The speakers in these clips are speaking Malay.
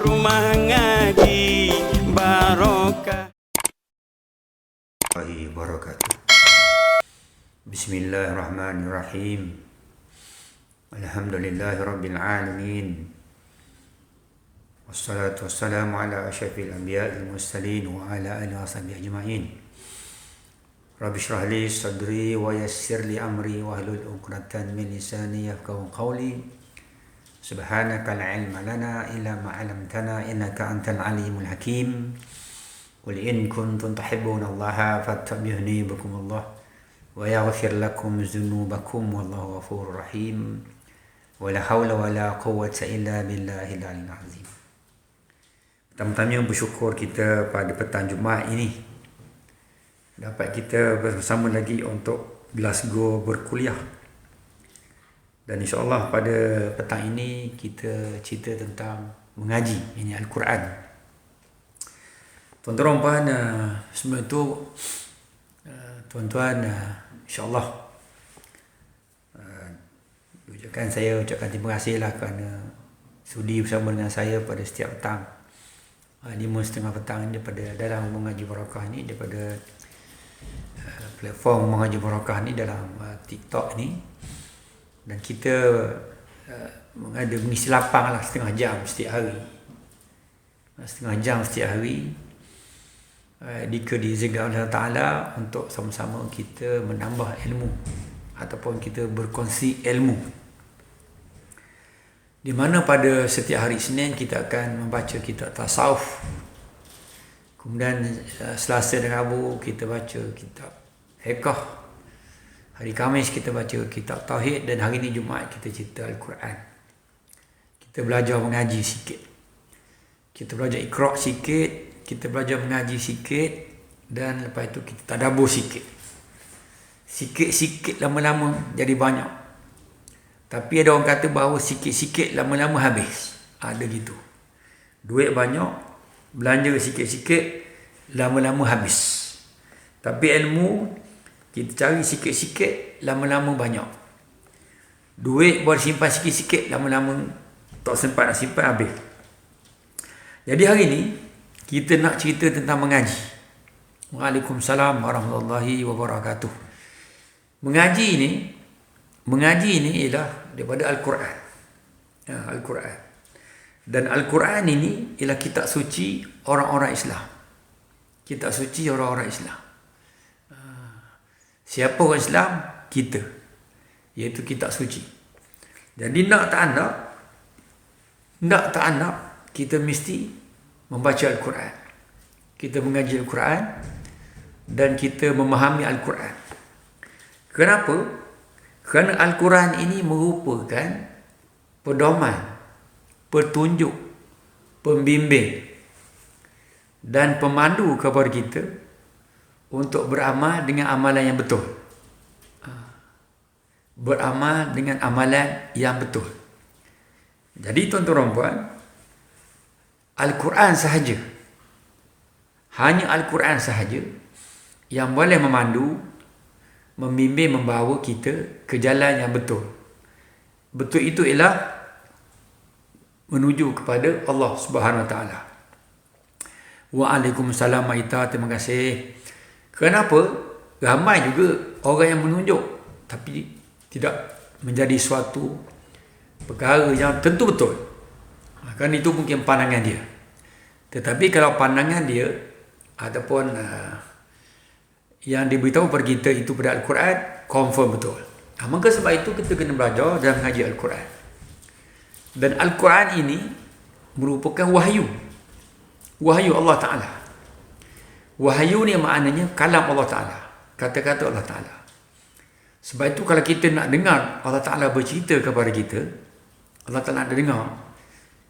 Rumah Ngaji Barokah. Wabarakatuh. Bismillahirrahmanirrahim. Alhamdulillahirabbil alamin. Wassalatu wassalamu ala asyrafil anbiya'il mursalin wa ala alihi washabihi ajma'in. Rabbi shrah li sadri wa yassir li amri wahlul 'uqdatam min lisani yafqahu qawli. Subhanaka la ilma lana illa ma 'allamtana innaka antal alimul hakim. Qul in kuntum tuhibbuna Allaha fattabi'uni bikumullah wa yaghfir lakum dzunubakum wallahu ghafurur rahim. Wala haula wala quwwata illa billahil aliyyil azim. Pertama-tama bersyukur kita pada petang Jumaat ini dapat kita bersama lagi untuk Glasgow berkuliah. Dan insya-Allah pada petang ini kita cerita tentang mengaji, ini Al-Quran. Tuan-tuan puan, sebelum itu tuan-tuan insya-Allah saya ucapkan terima kasih lah kerana sudi bersama dengan saya pada setiap petang 5:30 petang daripada dalam mengaji barakah ni, daripada platform mengaji barakah ni dalam TikTok ni. Dan kita ada mengisi lapang lah setengah jam setiap hari, diizinkan oleh Allah Ta'ala untuk sama-sama kita menambah ilmu ataupun kita berkongsi ilmu, di mana pada setiap hari Isnin kita akan membaca kitab tasawuf, kemudian Selasa dan Rabu kita baca kitab fiqh, hari Khamis kita baca kitab tauhid, dan hari ni Jumaat kita cerita Al-Quran. Kita belajar mengaji sikit, kita belajar Iqra' sikit, kita belajar mengaji sikit, dan lepas itu kita tadabbur sikit. Sikit-sikit lama-lama jadi banyak. Tapi ada orang kata bahawa sikit-sikit lama-lama habis. Ada gitu. Duit banyak, belanja sikit-sikit, lama-lama habis. Tapi ilmu, kita cari sikit-sikit, lama-lama banyak. Duit buat simpan sikit-sikit, lama-lama tak sempat nak simpan, habis. Jadi hari ni kita nak cerita tentang mengaji. Waalaikumsalam warahmatullahi wabarakatuh. Mengaji ini ialah daripada Al-Quran. Al-Quran. Dan Al-Quran ini ialah kitab suci orang-orang Islam. Kitab suci orang-orang Islam. Siapa orang Islam? Kita. Iaitu kitab suci. Jadi nak tak nak, kita mesti membaca Al-Quran. Kita mengaji Al-Quran dan kita memahami Al-Quran. Kenapa? Kerana Al-Quran ini merupakan pedoman, petunjuk, pembimbing dan pemandu kepada kita untuk beramal dengan amalan yang betul. Beramal dengan amalan yang betul. Jadi tuan-tuan puan, Al-Quran sahaja, hanya Al-Quran sahaja yang boleh memandu, membimbing, membawa kita ke jalan yang betul. Betul itu ialah menuju kepada Allah Subhanahu Wa Taala. Waalaikumsalam Maita, terima kasih. Kenapa? Ramai juga orang yang menunjuk tapi tidak menjadi suatu perkara yang tentu betul. Kan itu mungkin pandangan dia. Tetapi kalau pandangan dia ataupun yang diberitahu kepada kita itu pada Al-Quran, confirm betul. Maka sebab itu kita kena belajar dan mengaji Al-Quran. Dan Al-Quran ini merupakan wahyu. Wahyu Allah Ta'ala. Wahyu ni maknanya kalam Allah Ta'ala, kata-kata Allah Ta'ala. Sebab itu kalau kita nak dengar Allah Ta'ala bercerita kepada kita, Allah Ta'ala nak dengar,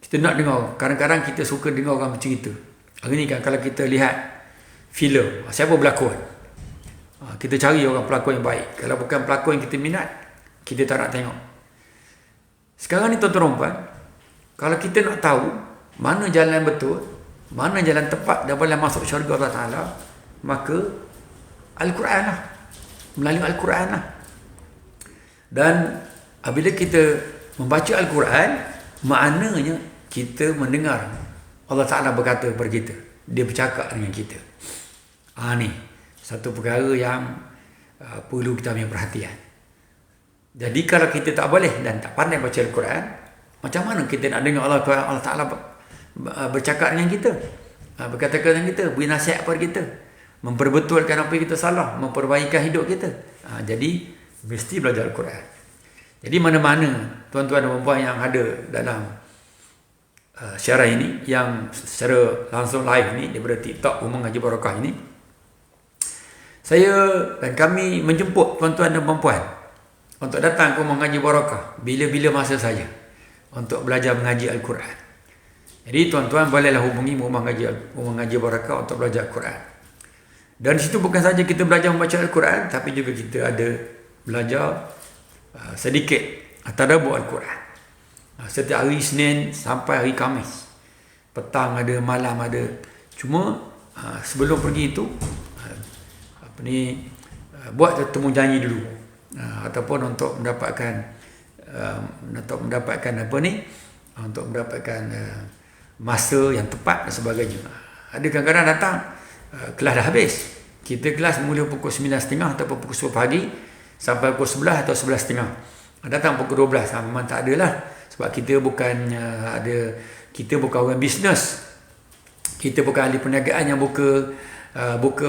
kita nak dengar. Kadang-kadang kita suka dengar orang bercerita. Hari ni kan kalau kita lihat filem, siapa berlakon, kita cari orang pelakon yang baik. Kalau bukan pelakon yang kita minat, kita tak nak tengok. Sekarang ni tuan-tuan puan, kalau kita nak tahu mana jalan betul, mana jalan tepat dan boleh masuk syurga Allah Ta'ala, maka Al-Quran lah, melalui Al-Quran lah. Dan apabila kita membaca Al-Quran, maknanya kita mendengar Allah Ta'ala berkata kepada kita. Dia bercakap dengan kita. Ni satu perkara yang perlu kita ambil perhatian. Jadi kalau kita tak boleh dan tak pandai baca Al-Quran, macam mana kita nak dengar Allah Ta'ala bercakap dengan kita, berkata dengan kita, beri nasihat kepada kita, memperbetulkan apa yang kita salah, memperbaikikan hidup kita. Jadi mesti belajar Al-Quran. Jadi mana-mana tuan-tuan dan puan yang ada dalam siaran ini, yang secara langsung live ni daripada TikTok Rumah Ngaji Barakah ini, saya dan kami menjemput tuan-tuan dan puan untuk datang ke Rumah Ngaji Barakah bila-bila masa saja untuk belajar mengaji Al-Quran. Jadi tuan-tuan bolehlah hubungi Rumah Ngaji Barakah untuk belajar Al-Quran. Dan di situ bukan saja kita belajar membaca Al-Quran, tapi juga kita ada belajar sedikit tadabbur Al-Quran. Setiap hari Isnin sampai hari Khamis. Petang ada, malam ada. Cuma sebelum pergi itu buat temu janji dulu. Ataupun untuk mendapatkan untuk mendapatkan masa yang tepat dan sebagainya. Ada kadang-kadang datang kelas dah habis. Kita kelas mula pukul 9.30 ataupun pukul 10 pagi sampai pukul 11 atau 11.30. Datang pukul 12 memang tak ada lah. Sebab kita bukan orang bisnes. Kita bukan ahli perniagaan yang buka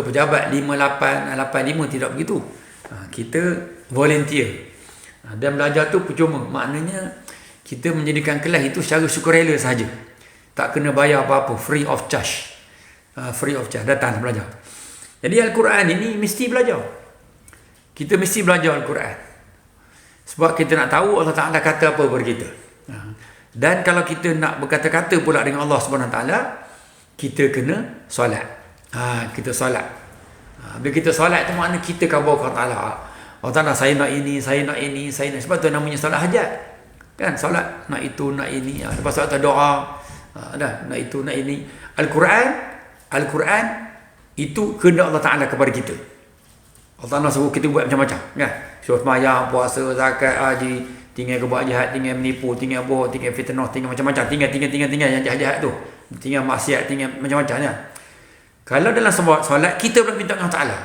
pejabat 5885, tidak begitu. Kita volunteer. Dan belajar tu percuma. Maknanya kita menjadikan kelas itu secara sukarela saja. Tak kena bayar apa-apa, free of charge. Free of charge, datang belajar. Jadi Al-Quran ini mesti belajar. Kita mesti belajar Al-Quran. Sebab kita nak tahu Allah Ta'ala kata apa kepada kita. Dan kalau kita nak berkata-kata pula dengan Allah Subhanahu Wa Ta'ala, kita kena solat. Kita solat. Bila kita solat tu makna kita khabar kepada Allah Ta'ala. Allah Ta'ala, saya nak ini, saya nak ini, saya nak. Sebab tu namanya solat hajat. Kan, solat nak itu, nak ini. Lepas solat tu doa. Nak itu, nak ini. Al-Quran itu kehendak Allah Ta'ala kepada kita. Allah Ta'ala suruh kita buat macam-macam. Kan? Suruh sembahyang, puasa, zakat, haji, tinggal ke buat jahat, tinggal menipu, tinggal bohong, tinggal fitnah, tinggal macam-macam. Tinggal yang jahat-jahat tu. Tinggal maksiat, tinggal macam-macam. Ya? Kalau dalam solat, kita pula minta Allah Ta'ala.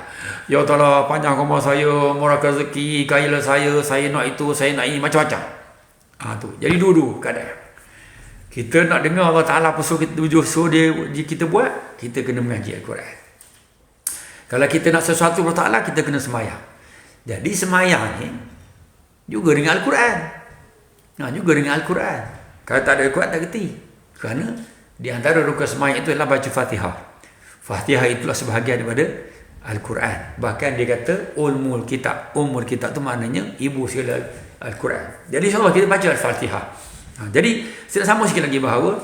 Ya Allah, panjang umur saya, murah rezeki, kayalah saya nak itu, saya nak ini, macam-macam. Tu. Jadi dua-dua keadaan. Kita nak dengar Allah Ta'ala apa suruh kita buat, kita kena mengaji Al-Quran. Kalau kita nak sesuatu Allah Ta'ala, kita kena sembahyang. Jadi sembahyang ni juga dengan Al-Quran. Juga dengan Al-Quran. Kalau tak ada Al-Quran, tak kerti. Kerana di antara rukun sembahyang itu adalah baca Fatihah. Fatihah itulah sebahagian daripada Al-Quran. Bahkan dia kata Ummul Kitab. Ummul Kitab tu maknanya ibu segala Al-Quran. Jadi insyaAllah kita baca Al-Fatihah. Jadi saya nak sambung sikit lagi bahawa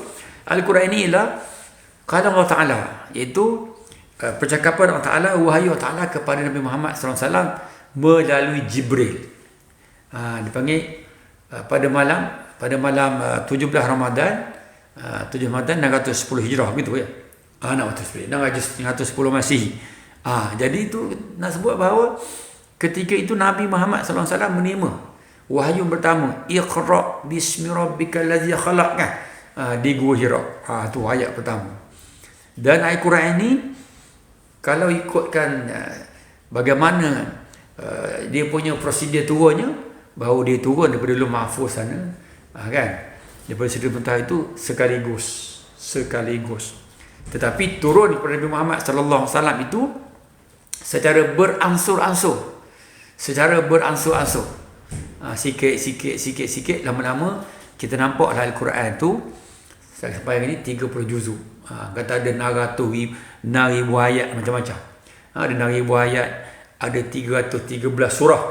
Al-Quran ini ialah kalam Allah Ta'ala, iaitu percakapan Allah Ta'ala, wahyu Allah Ta'ala kepada Nabi Muhammad SAW melalui Jibril. Dipanggil pada malam 17 Ramadan 7 Ramadan 610 Hijrah begitu ya. 610 Masihi. Jadi itu nak sebut bahawa ketika itu Nabi Muhammad SAW menerima wahyu pertama, Iqra bismi rabbikal ladzi khalaq, kan? Di Gua Hira. Tu ayat pertama. Dan ayat Quran ini kalau ikutkan bagaimana dia punya prosedur turunnya, bahawa dia turun daripada Lauh Mahfuz sana, kan? Daripada Sidratul Muntaha itu sekaligus. Tetapi turun daripada Nabi Muhammad sallallahu alaihi wasallam itu secara beransur-ansur. Sikit, lama-lama kita nampaklah Al-Quran tu sampai hari ni 30 juzuk. Kata ada 600 ayat macam-macam. Ada 6,000 ayat, ada 313 surah.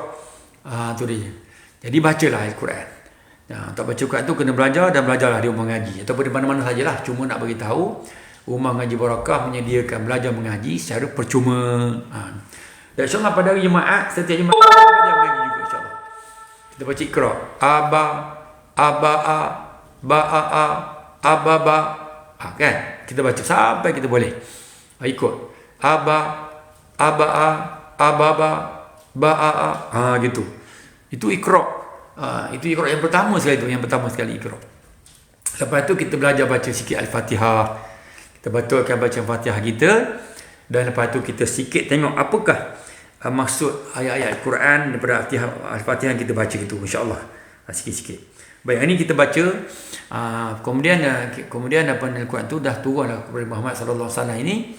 Tu dia. Jadi bacalah Al-Quran. Tak baca Al-Quran tu kena belajar, dan belajarlah di rumah ngaji ataupun di mana-mana sajalah. Cuma nak bagi tahu, Rumah Ngaji Barakah menyediakan belajar mengaji secara percuma. Dan insya-Allah pada hari Jumaat, setiap Jumaat kita belajar mengaji juga insya-Allah. Kita baca Iqra. Ababa. Kan? Kita baca sampai kita boleh. Ikut. Ababa, gitu. Itu Iqra. Itu Iqra yang pertama sekali itu, yang pertama sekali Iqra. Lepas tu kita belajar baca sikit Al-Fatihah. Kita betulkan baca Al-Fatihah kita. Dan lepas tu kita sikit tengok apakah maksud ayat-ayat Al-Quran daripada Al-Fatihah yang kita baca itu, insya-Allah. Sikit-sikit. Baik, hari ni kita baca kemudian apa ni, Al-Quran tu dah turun kepada Muhammad sallallahu alaihi wasallam ini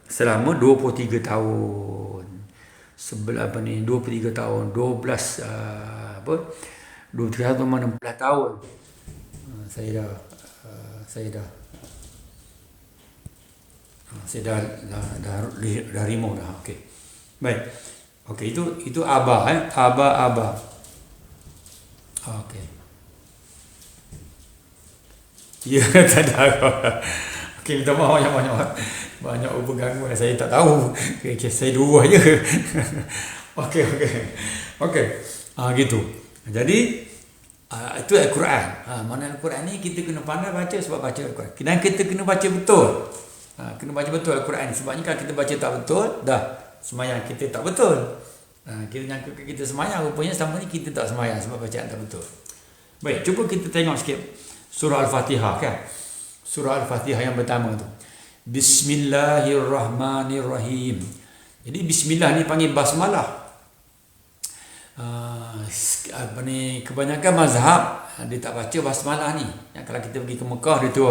selama 23 tahun. 23 tahun, 23 tahun mana 16 tahun. Saya dah remove dah. Okey. Baik. Okey, itu aba aba. Okey. Ya, tak ada. Okey, minta maaf banyak bergangguan, saya tak tahu. Okey, saya dua je. Okey. Gitu. Jadi itu Al-Quran. Mana Al-Quran ni kita kena pandai baca sebab baca Al-Quran. Dan kita kena baca betul. Kena baca betul Al-Quran. Sebabnya kalau kita baca tak betul, dah semayang kita tak betul. Kita nyangka kita semayang, rupanya selama ni kita tak semayang sebab bacaan tak betul. Baik, cuba kita tengok sikit surah Al-Fatihah kan. Surah Al-Fatihah yang pertama tu. Bismillahirrahmanirrahim. Jadi bismillah ni panggil basmalah. Kebanyakan mazhab dia tak baca basmalah ni. Kalau kita pergi ke Mekah dia tu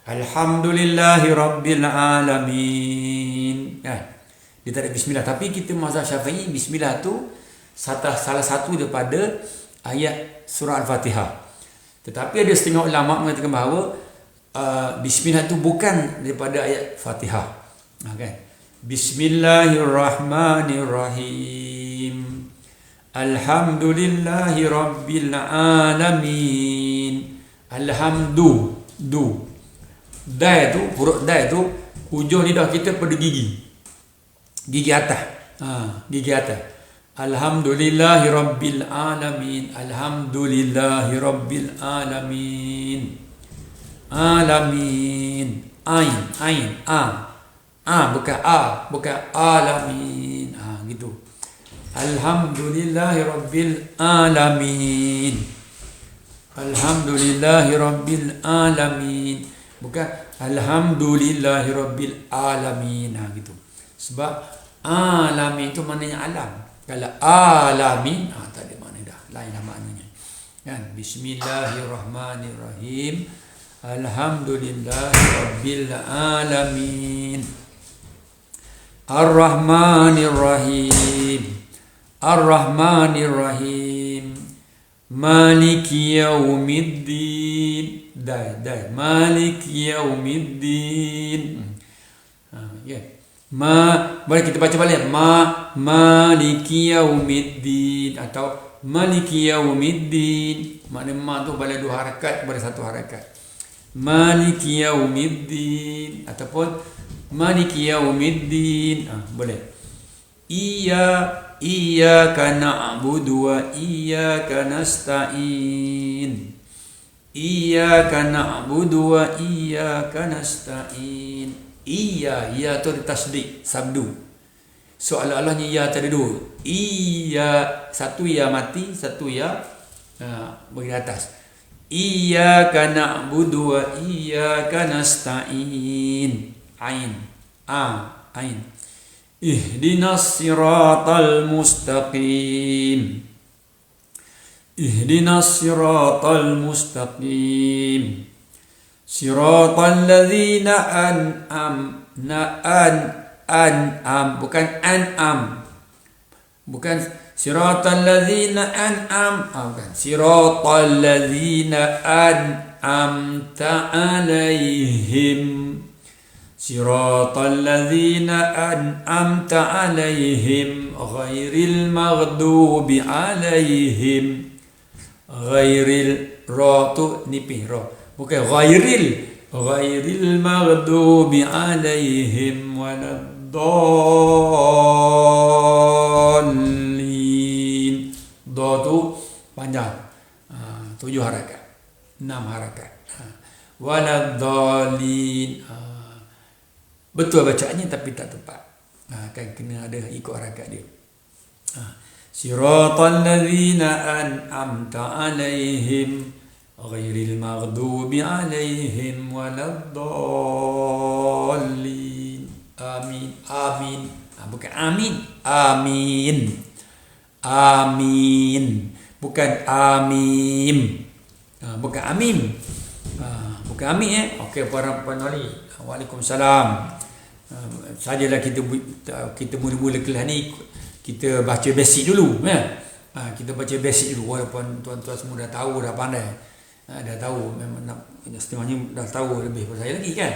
Alhamdulillahi Rabbil Alamin. Dia tak ada bismillah. Tapi kita mazhab Syafi'i, bismillah tu salah satu daripada ayat surah Al-Fatihah. Tetapi ada setengah ulama mengatakan bahawa bismillah tu bukan daripada ayat Fatihah. Kan? Bismillahirrahmanirrahim. Alhamdulillahi Rabbil Alamin. Alhamdu. Dai tu, huruf dai tu, hujung lidah kita pada gigi. Gigi atas. Gigi atas. Alhamdulillahi Rabbil Alamin. Alhamdulillahi Rabbil Alamin. Alamin. Ain. Bukan alamin. Gitu. Alhamdulillahi Rabbil Alamin. Alhamdulillahi Rabbil Alamin. Bukan Alhamdulillahi Rabbil Alamin. Gitu. Sebab alamin itu maknanya alam. Kalau alamin, tak ada makna dah. Lainlah maknanya. Kan? Bismillahirrahmanirrahim. Alhamdulillahi Rabbil Alamin. Ar-Rahmanir-Rahim. Ar-Rahmanir-Rahim. Maliki Yaumiddin. Dai. Maliki Yaumiddin. Boleh kita baca balik. Maliki Yaumiddin atau Maliki Yaumiddin. Makna ma tu balik dua harakat kepada satu harakat. Maliki Yaumiddin ataupun Maliki Yaumiddin. Boleh. Iyyaka na'budu wa iyyaka nasta'in. Iyyaka na'budu wa iyyaka nasta'in. Ya tu ada tasdik, sabdu. Soalan-soalannya ya tak ada dua. Satu ya mati, satu ya bagi atas. Iyyaka na'budu wa iyyaka nasta'in. Ain. Ihdinas siratal mustaqim. Ihdinas siratal mustaqim. Siratal ladzina bukan an'am. Bukan siratal ladzina bukan. Siratal ladzina an'amta alaihim. Siratal ladzina an'amta alaihim ghairil maghdubi alaihim. Ghairil ra tu nipih ra. Bukan ghairil maghdubi alaihim waladdallin. Do tu panjang. 7 harakat. 6 harakat. Waladdallin. Betul bacaannya tapi tak tepat. Kan kena ada ikut harakat dia. Siratal ladzina an'amta 'alaihim ghairil maghdubi 'alaihim waladdallin. Amin. Amin. Bukan amin. Amin. Amin. Bukan amim. Bukan amim. Bukan amim Okey, para penoli. Waalaikumsalam. Sajalah kita mula-mula kelas ni kita baca basic dulu kita baca basic dulu, walaupun tuan-tuan semua dah tahu, dah pandai, dah tahu, memang nak setengahnya dah tahu lebih daripada saya lagi kan.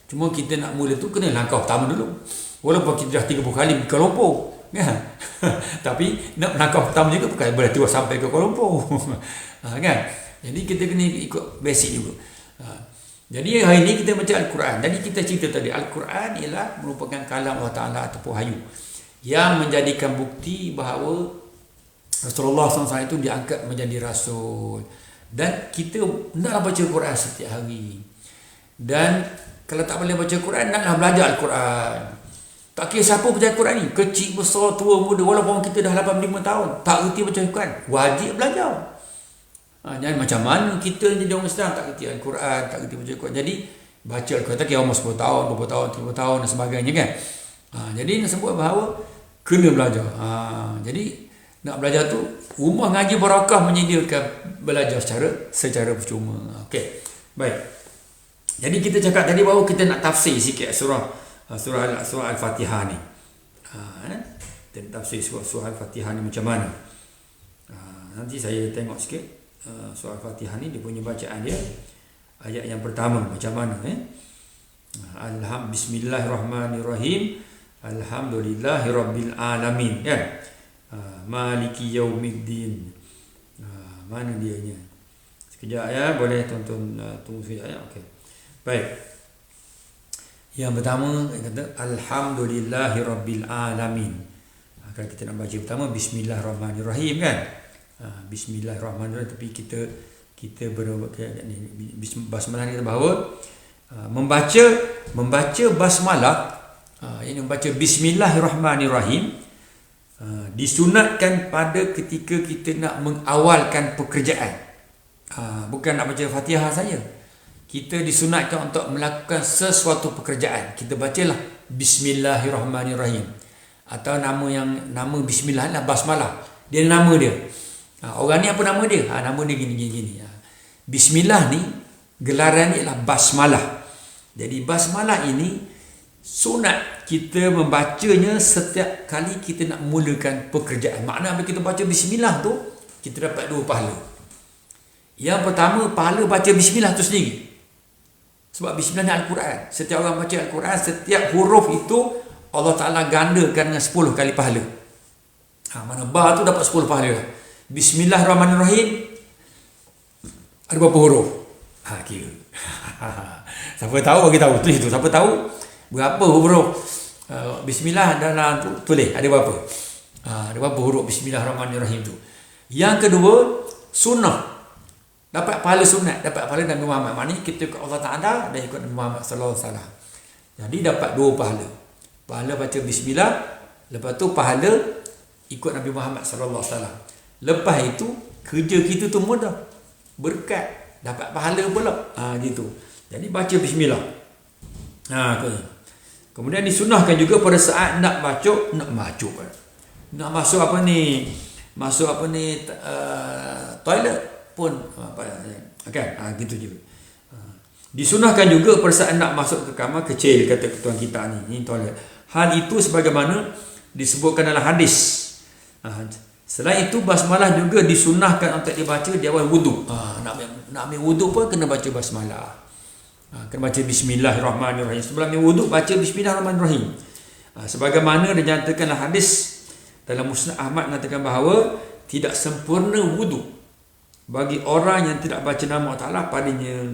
Cuma kita nak mula tu kena langkah pertama dulu, walaupun kita dah 30 kali pergi Kuala Lumpur kan. Tapi nak langkah pertama juga bukan boleh terus sampai ke Kuala Lumpur kan. Jadi kita kena ikut basic juga. Jadi hari ini kita baca Al-Quran. Jadi kita cerita tadi, Al-Quran ialah merupakan kalam Allah Ta'ala ataupun wahyu yang menjadikan bukti bahawa Rasulullah SAW itu diangkat menjadi Rasul. Dan kita naklah baca Quran setiap hari. Dan kalau tak boleh baca Quran, naklah belajar Al-Quran. Tak kira siapa baca Al-Quran ni, kecil, besar, tua, muda, walaupun kita dah 85 tahun, tak reti baca Al-Quran, wajib belajar. Jangan macam mana kita jadi orang Islam tak reti Al-Quran, tak reti baca Al-Quran. Jadi baca Al-Quran tak kira umur 10 tahun, 20 tahun, 30 tahun dan sebagainya kan. Jadi nak sebut bahawa kena belajar. Jadi nak belajar tu, rumah ngaji barakah menyediakan belajar secara percuma. Okey. Baik. Jadi kita cakap tadi bahawa kita nak tafsir sikit surah Al-Fatihah ni. Kita tafsir surah Al-Fatihah ni macam mana. Nanti saya tengok sikit surah Al-Fatihah ni, dia punya bacaan dia. Ayat yang pertama macam mana Bismillahirrahmanirrahim. Alhamdulillahirabbil alamin kan. Maliki yaumiddin. Mana dianya? Sekejap ya, boleh tonton tunggu sekejap ya. Okey. Baik. Yang pertama kata alhamdulillahirabbil alamin. Kalau kita nak baca pertama bismillahirrahmanirrahim kan. Bismillahirrahmanirrahim, tapi kita basmalah ni bahawa membaca basmalah, yang membaca bismillahirrahmanirrahim disunatkan pada ketika kita nak mengawalkan pekerjaan. Bukan nak baca Fatihah saja. Kita disunatkan untuk melakukan sesuatu pekerjaan. Kita bacalah bismillahirrahmanirrahim. Atau nama bismillah adalah basmalah. Dia nama dia. Orang ni apa nama dia? Nama dia gini. Bismillah ni gelaran ni ialah basmalah. Jadi basmalah ini sunat kita membacanya setiap kali kita nak mulakan pekerjaan. Makna bila kita baca bismillah tu, kita dapat dua pahala. Yang pertama, pahala baca bismillah tu sendiri. Sebab bismillah ni Al-Quran. Setiap orang baca Al-Quran, setiap huruf itu Allah Ta'ala gandakan dengan 10 kali pahala. Mana ba tu dapat 10 pahala. Bismillahirrahmanirrahim ada berapa huruf? Kira. Siapa tahu bagi tahu, tulis tu. Siapa tahu berapa huruf bismillah dalam tu, tulis ada berapa. Ada berapa huruf bismillahirrahmanirrahim tu. Yang kedua, sunnah. Dapat pahala sunat, dapat pahala Nabi Muhammad. Maknanya kita ikut Allah Ta'ala dan ikut Nabi Muhammad sallallahu alaihi wasallam. Jadi dapat dua pahala. Pahala baca bismillah, lepas tu pahala ikut Nabi Muhammad sallallahu alaihi wasallam. Lepas itu kerja kita tu mudah. Berkat, dapat pahala pula. Gitu. Jadi baca bismillah. Kemudian disunahkan juga pada saat nak masuk apa ni? Toilet pun kan, gitu juga. Disunahkan juga pada saat nak masuk ke kamar kecil, kata tuan kita ni toilet. Hal itu sebagaimana disebutkan dalam hadis. Selain itu basmalah juga disunahkan untuk dibaca di awal wudu. Nak ambil wudu pun kena baca basmalah. Kena baca bismillahirrahmanirrahim. Sebelum ambil wudu baca bismillahirrahmanirrahim. Sebagaimana dinyatakan dalam hadis dalam Musnad Ahmad mengatakan bahawa tidak sempurna wudu bagi orang yang tidak baca nama Allah Ta'ala padanya.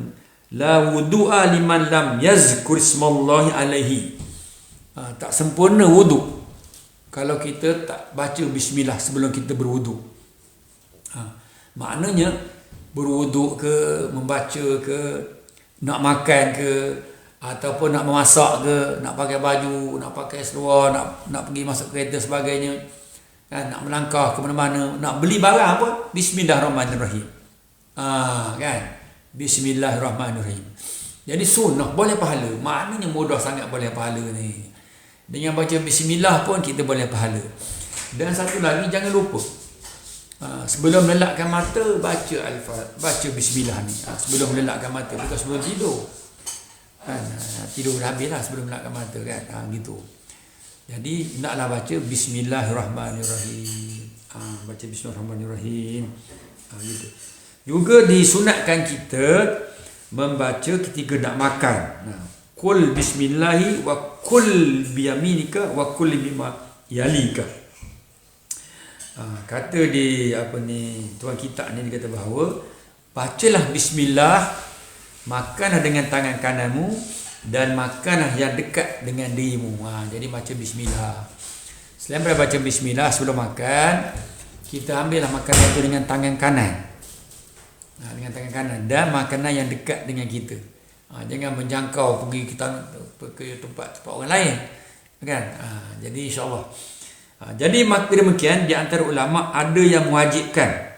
La wudu'a liman lam yazkur ismallahi alaihi. Tak sempurna wudu kalau kita tak baca bismillah sebelum kita berwudu. Maknanya berwudu ke, membaca ke, nak makan ke, ataupun nak memasak ke, nak pakai baju, nak pakai seluar, nak pergi masuk kereta sebagainya. Kan, nak melangkah ke mana-mana, nak beli barang pun bismillahirrahmanirrahim. Kan? Bismillahirrahmanirrahim. Jadi sunnah boleh pahala. Maknanya mudah sangat boleh pahala ni. Dengan baca bismillah pun kita boleh pahala. Dan satu lagi jangan lupa. Sebelum melelakkan mata baca bismillah ni. Sebelum melelakkan mata, bukan sebelum tidur. Kan, tidur dah habis lah sebelum melelakkan mata kan. Gitu. Jadi naklah baca bismillahirrahmanirrahim. Baca bismillahirrahmanirrahim. Gitu. Juga disunatkan kita membaca ketika nak makan. Kul bismillahi wa kul biyaminika wa kul bima yalika. Kata di tuan kitab ni, dia kata bahawa bacalah bismillah, makanlah dengan tangan kananmu dan makanlah yang dekat dengan dirimu. Jadi baca bismillah. Selain daripada baca bismillah sebelum makan, kita ambillah makanan itu dengan tangan kanan. Dengan tangan kanan, dan makanan yang dekat dengan kita. Jangan menjangkau pergi ke tempat orang lain. Kan? Jadi insya-Allah. Jadi demikian, di antara ulama ada yang mewajibkan,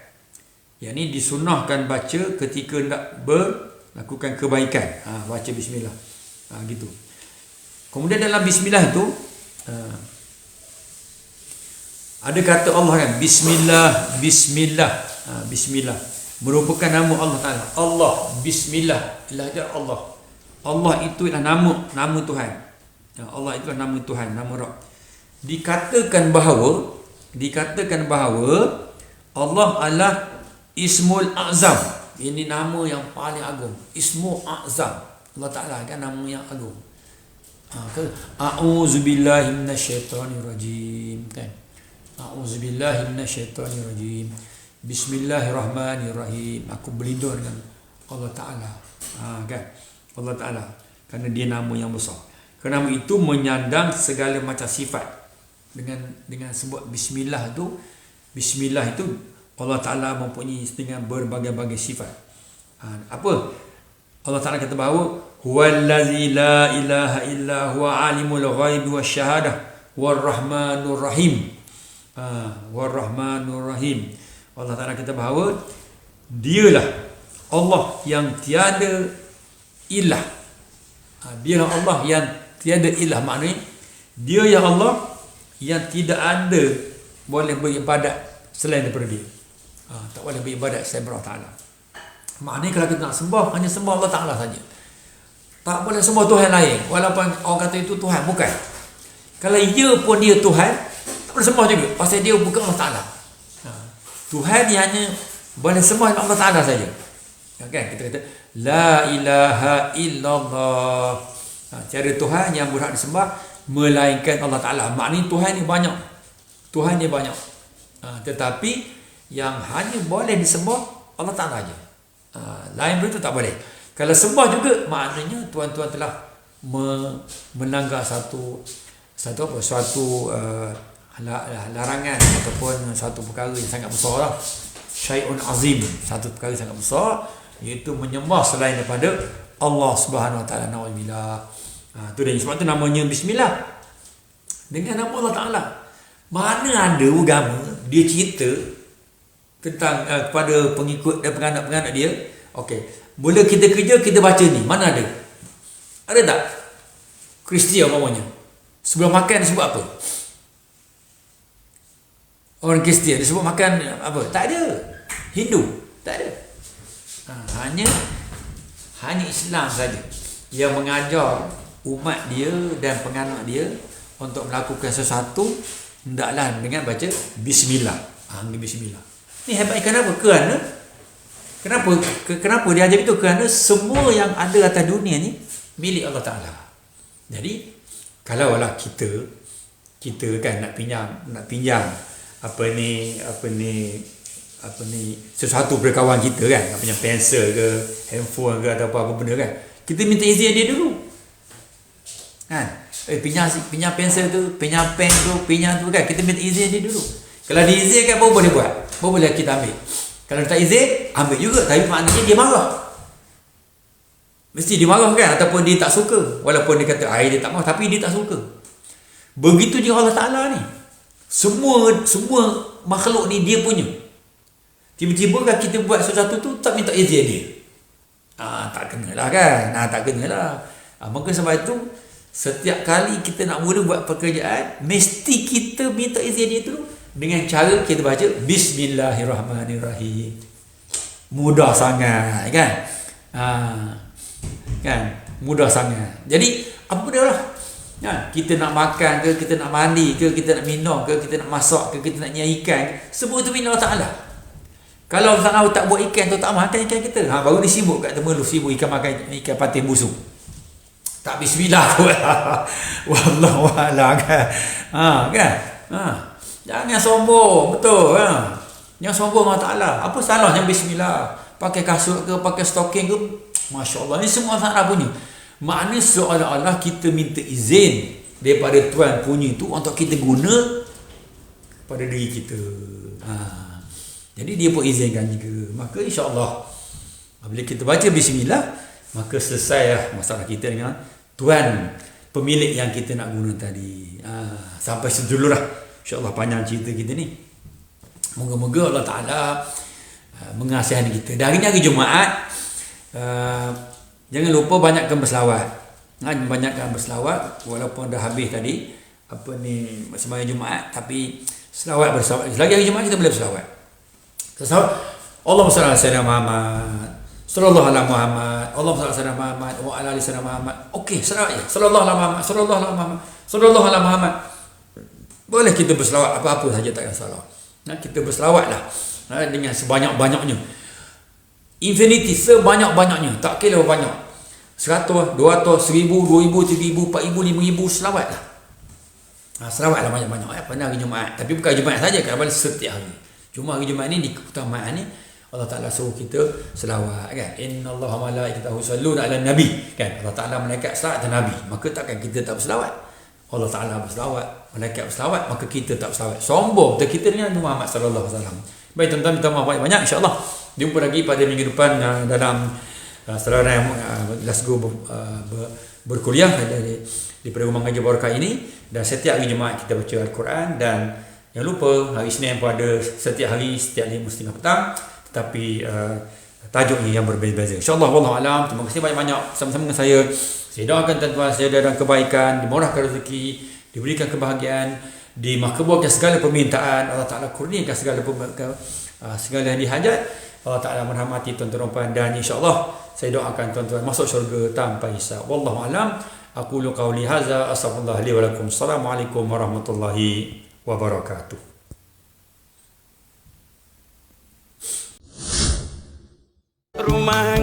yakni disunahkan baca ketika nak melakukan kebaikan. Baca bismillah. Gitu. Kemudian dalam bismillah itu ada kata Allah kan, bismillah, bismillah. Bismillah merupakan nama Allah Ta'ala. Allah, bismillah, ilaha Allah. Allah itu adalah nama Tuhan. Allah itu adalah nama Tuhan, nama Rabb. Dikatakan bahawa Allah adalah Ismul Azam. Ini nama yang paling agung. Ismul Azam. Allah Ta'ala kan nama yang agung. A'udzubillahi minasyaitonirrajim. Kan? A'udzubillahi minasyaitonirrajim. Bismillahirrahmanirrahim. Aku berlindung dengan Allah Ta'ala. Kan? Allah Ta'ala. Kerana dia nama yang besar. Kerana nama itu menyandang segala macam sifat. Dengan sebut bismillah itu, bismillah itu Allah Ta'ala mempunyai dengan berbagai-bagai sifat. Apa? Allah Ta'ala kata bahawa huwallazi la ilaha illa huwa alimul ghaibi wasyahadah warrahmanur rahim. Warrahmanur rahim. Allah Ta'ala kata bahawa dialah Allah yang tiada ilah. Dialah Allah yang tiada ilah. Maknanya dia yang Allah yang tidak ada boleh beribadat selain daripada dia. Tak boleh beribadat selain Allah Ta'ala. Maknanya kalau kita nak sembah, hanya sembah Allah Ta'ala saja. Tak boleh sembah Tuhan lain. Walaupun orang kata itu Tuhan, bukan. Kalau ia pun dia Tuhan, tak boleh sembah juga. Pasal dia bukan Allah Ta'ala. Tuhan yang hanya boleh sembah Allah Ta'ala saja. Kan? Kita kata la ilaha illallah. Tiada Tuhan yang berhak disembah melainkan Allah Ta'ala. Maknanya Tuhan ni banyak. Tuhan ni banyak. Tetapi yang hanya boleh disembah Allah Ta'ala saja. Lain daripada itu tak boleh. Kalau sembah juga, maknanya tuan-tuan telah melanggar satu larangan ataupun satu perkara yang sangat besar lah. Syai'un azim, satu perkara sangat besar, iaitu menyembah selain daripada Allah Subhanahu Wa Taala. Nauzubillah. Tu dia, sebab tu namanya bismillah. Dengan nama Allah Taala. Mana ada agama dia cerita tentang kepada pengikut dan penganak-penganak dia, okey, mula kita kerja kita baca ni, mana ada? Ada tak? Kristian umpamanya. Sebelum makan dia sebut apa? Orang Kristian dia sebut makan apa? Tak ada. Hindu tak ada. Hanya Islam saja yang mengajar umat dia dan penganak dia untuk melakukan sesuatu hendaklah dengan baca bismillah. Bismillah. Ni hebat kenapa? Kenapa dia ajar itu? Kerana semua yang ada atas dunia ni milik Allah Ta'ala. Jadi kalaulah kita kan nak pinjam sesuatu pada kawan kita kan, nak pinjam pensel ke handphone ke atau apa benda kan, kita minta izin dia dulu kan. Pinjam pensel tu, pinjam pen tu, pinjam tu kan, kita minta izin dia dulu. Kalau diizinkan baru boleh buat, baru boleh kita ambil. Kalau tak izin, ambil juga, tapi maknanya dia marah. Mesti dia marah kan, ataupun dia tak suka. Walaupun dia kata dia tak marah, tapi dia tak suka. Begitu juga Allah Ta'ala ni. Semua makhluk ni dia punya. Tiba-tiba kan kita buat sesuatu tu tak minta izin dia. Tak kenalah kan. Tak kenalah. Maka sebab itu setiap kali kita nak mula buat pekerjaan, mesti kita minta izin dia tu dengan cara kita baca Bismillahirrahmanirrahim. Mudah sangat kan. Kan, mudah sangat. Jadi apa dia lah, kita nak makan ke, kita nak mandi ke, kita nak minum ke, kita nak masak ke, kita nak nyai ikan ke, semua tu minta Allah Ta'ala. Kalau Allah Ta'ala tak buat ikan tu, tak makan ikan kita, baru dia sibuk kat temeluk, sibuk ikan makan ikan patin busuk, tak bismillah kot. Wallahualam kan. Kan. Jangan sombong, betul. Jangan sombong Allah Ta'ala. Apa salahnya bismillah? Pakai kasut ke, pakai stocking ke, Masya Allah, ni semua Allah Ta'ala punya. Maknanya seolah-olah kita minta izin daripada Tuhan punya tu untuk kita guna pada diri kita. Jadi dia pun izinkan juga. Maka insya-Allah bila kita baca bismillah, maka selesai masalah kita dengan Tuhan pemilik yang kita nak guna tadi. Sampai situ dulu lah. InsyaAllah panjang cerita kita ni. Moga-moga Allah Ta'ala mengasihani kita. Dan hari Jumaat, jangan lupa banyakkan berselawat. Banyakkan berselawat walaupun dah habis tadi sembahyang Jumaat, tapi selawat berselawat. Selagi hari Jumaat kita boleh berselawat. Selawat Allahumma salli ala sayyidina Muhammad, sallallahu alaihi Muhammad, Allahumma salli ala Muhammad wa ala ali sayyidina Muhammad. Okey, selawat je. Sallallahu alaihi Muhammad, sallallahu alaihi Muhammad, sallallahu alaihi Muhammad. Boleh kita berselawat apa-apa saja, tak kisah. Kita berselawatlah dengan sebanyak-banyaknya. Infinity, sebanyak-banyaknya. Tak kira banyak. 100, 200, 1000, 2000, 3000, 4000, 5000, selawatlah. Selawatlah banyak-banyak. Pada hari Jumaat. Tapi bukan Jumaat saja, kadang-kadang setiap hari. Cuma hari Jumaat ni, di keutamaan ni, Allah Ta'ala suruh kita selawat kan. Inna Allah wa malaikatahu yusalluna ala nabi kan. Allah Ta'ala malaikat selawat atas Nabi. Maka takkan kita tak berselawat. Allah Ta'ala berselawat, malaikat berselawat, maka kita tak berselawat. Sombong betul kita dengan Muhammad sallallahu alaihi wasallam. Baik tuan-tuan, minta maaf banyak-banyak, insya-Allah. Jumpa lagi pada minggu depan dalam saluran Glasgow berkuliah di Perguruan Ngaji Barakah ini. Dan setiap hari Jumaat kita baca Al-Quran. Dan jangan lupa hari Isnin pun ada setiap hari, setiap 5:30 petang. Tetapi tajuknya yang berbeza-beza. InsyaAllah, wallahualam. Terima kasih banyak-banyak sama-sama dengan saya. Saya doakan tuan-tuan saya dalam kebaikan, dimurahkan rezeki, diberikan kebahagiaan, dimakbulkan segala permintaan. Allah Ta'ala kurniakan segala yang dihajat. Allah Ta'ala merahmati tuan-tuan dan insya-Allah saya doakan tuan-tuan masuk syurga tanpa hisab. Wallahualam. Aqulu qawli hadza, astaghfirullah li wa lakum. Assalamualaikum warahmatullahi wabarakatuh. Rumah